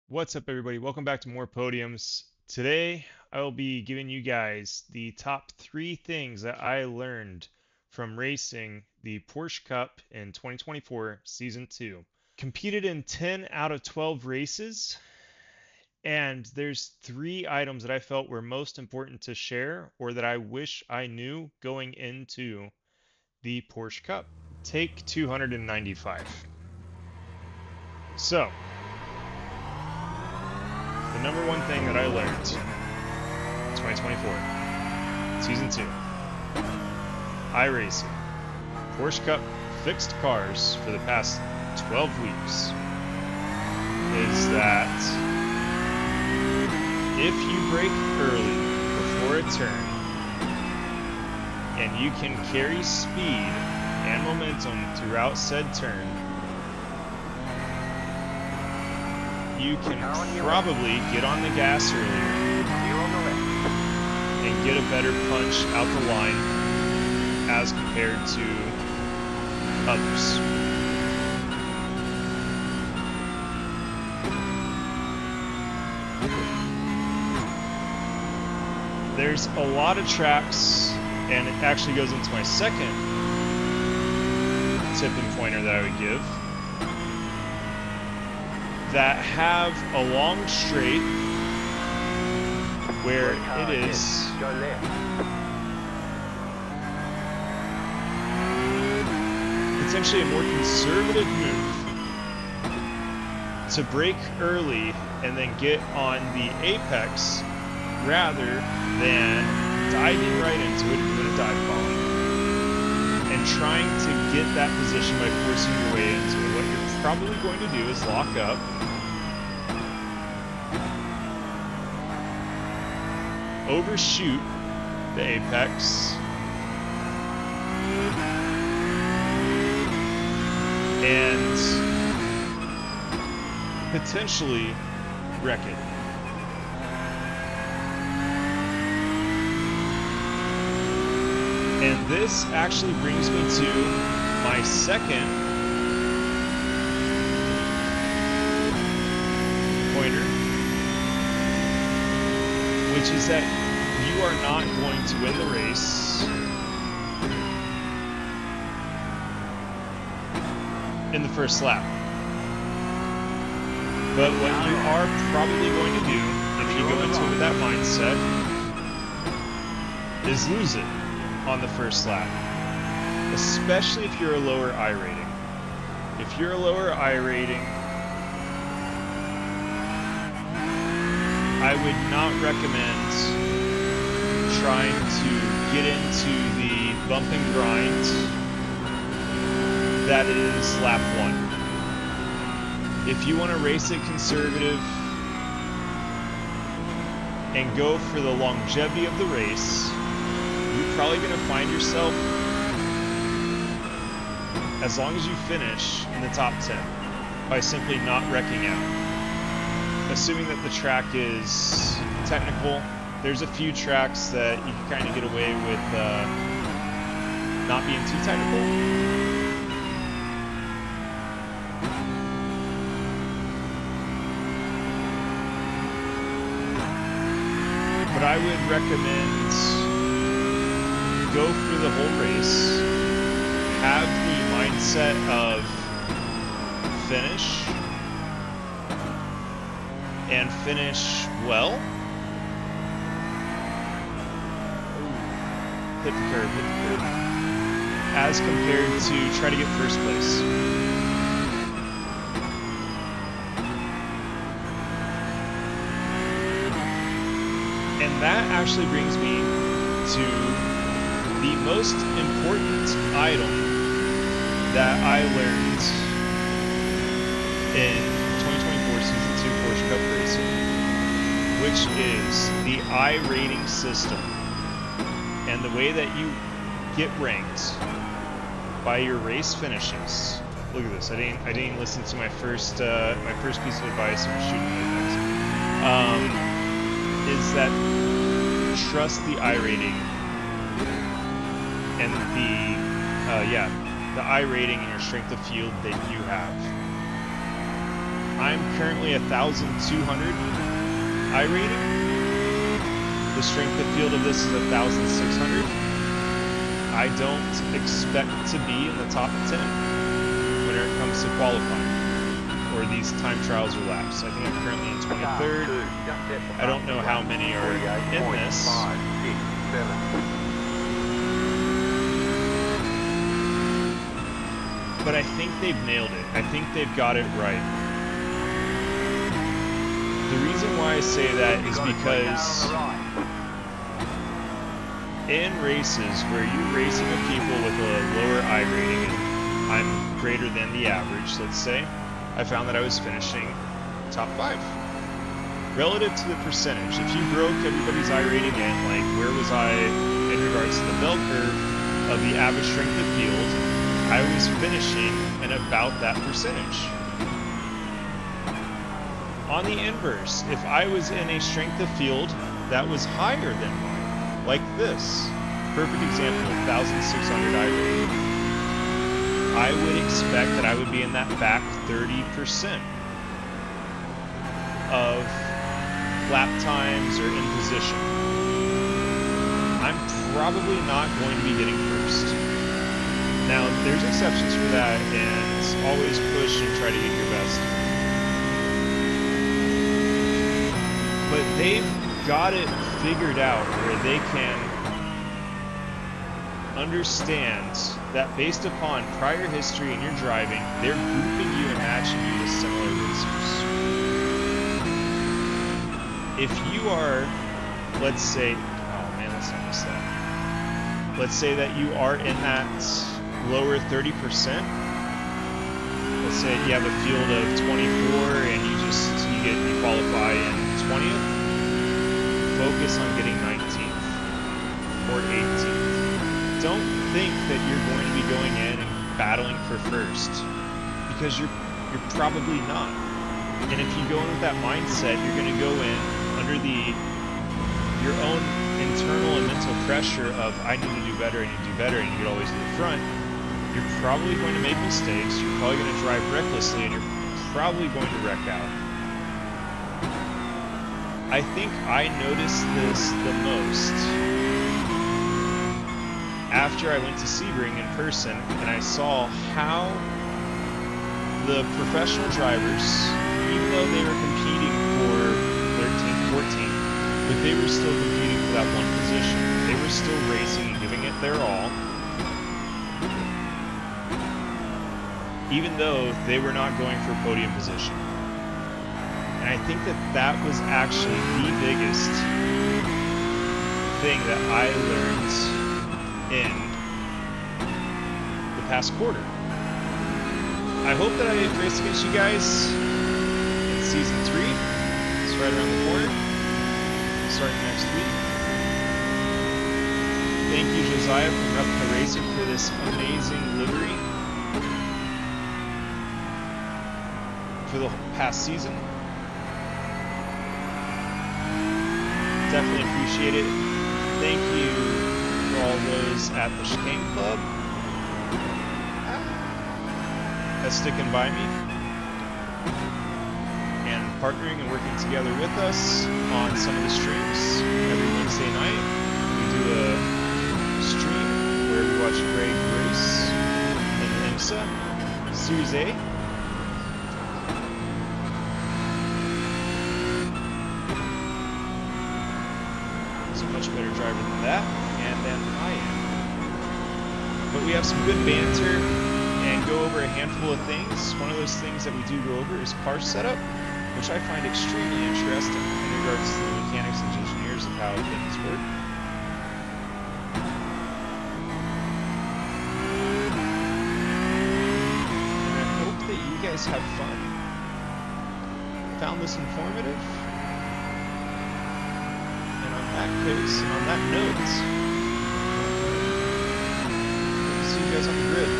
What's up, everybody? Welcome back to more podiums. Today, I will be giving you guys the top 3 things that I learned from racing the Porsche Cup in 2024 Season 2. Competed in 10 out of 12 races, and there's 3 items that I felt were most important to share or that I wish I knew going into the Porsche Cup. Take 295. So, the number one thing that I learned 2024, Season 2, iRacing, Porsche Cup fixed cars for the past 12 weeks, is that if you brake early before a turn and you can carry speed and momentum throughout said turn, you can probably get on the gas earlier and get a better punch out the line as compared to others. There's a lot of tracks, and it actually goes into my second tip and pointer that I would give, that have a long straight where it is potentially a more conservative move to brake early and then get on the apex rather than diving right into it and doing a dive bomb and trying to get that position by forcing your way into it. What you're probably going to do is lock up, overshoot the apex, and potentially wreck it. And this actually brings me to my second pointer, which is that you are not going to win the race in the first lap. But what you are probably going to do, if you go into it with that mindset, is lose it on the first lap, especially if you're a lower iRating. If you're a lower iRating, I would not recommend trying to get into the bump and grind that is lap 1. If you want to race it conservative and go for the longevity of the race, you're probably going to find yourself, as long as you finish in the top 10, by simply not wrecking out. Assuming that the track is technical, there's a few tracks that you can kind of get away with not being too technical. But I would recommend go through the whole race, have the mindset of finish, and finish well. Hit the curve, as compared to try to get first place. And that actually brings me to the most important item that I learned in 2024 Season 2 Porsche Cup Racing, which is the iRating system and the way that you get ranked by your race finishes. Look at this. I didn't listen to my first piece of advice for shooting apex. Is that trust the iRating and the iRating and your strength of field that you have. I'm currently 1,200 iRating. The strength of field of this is 1,600. I don't expect to be in the top 10 when it comes to qualifying or these time trials or laps. I think I'm currently in 23rd. I don't know how many are in this. But I think they've nailed it. I think they've got it right. The reason why I say that is because in races where you're racing with people with a lower iRating, and I'm greater than the average, let's say, I found that I was finishing top 5. Relative to the percentage, if you broke everybody's iRating in, like where was I in regards to the bell curve of the average strength of field, I was finishing in about that percentage. On the inverse, if I was in a strength of field that was higher than mine, like this, perfect example, 1,600 iRating, I would expect that I would be in that back 30% of lap times or in position. I'm probably not going to be getting first. Now, there's exceptions for that, and always push and try to get your best. But they've got it figured out where they can understand that based upon prior history in your driving, they're grouping you and matching you to similar racers. If you are, let's say, oh man, let's not miss that. Let's say that you are in that lower 30%. Let's say you have a field of 24 and you qualify in 20th. Focus on getting 19th or 18th. Don't think that you're going to be going in and battling for first, because you're probably not. And if you go in with that mindset, you're going to go in under your own internal and mental pressure of I need to do better, I need to do better, and you get always to the front. You're probably going to make mistakes. You're probably going to drive recklessly, and you're probably going to wreck out. I think I noticed this the most after I went to Sebring in person and I saw how the professional drivers, even though they were competing for 13th, 14th, but they were still competing for that one position. They were still racing and giving it their all, even though they were not going for podium position. And I think that was actually the biggest thing that I learned in the past quarter. I hope that I race against you guys in season 3. It's right around the corner, starting next week. Thank you, Josiah, from Replica Racing for this amazing livery for the past season. Definitely appreciate it. Thank you for all those at the Chicane Club that's sticking by me and partnering and working together with us on some of the streams. Every Wednesday night we do a stream where we watch Greg race in the MOZA Series A. Much better driver than that, and then I am. But we have some good banter and go over a handful of things. One of those things that we do go over is car setup, which I find extremely interesting in regards to the mechanics and engineers of how things work. And I hope that you guys have fun. Found this informative. That case, and on that note, see you guys on the grid.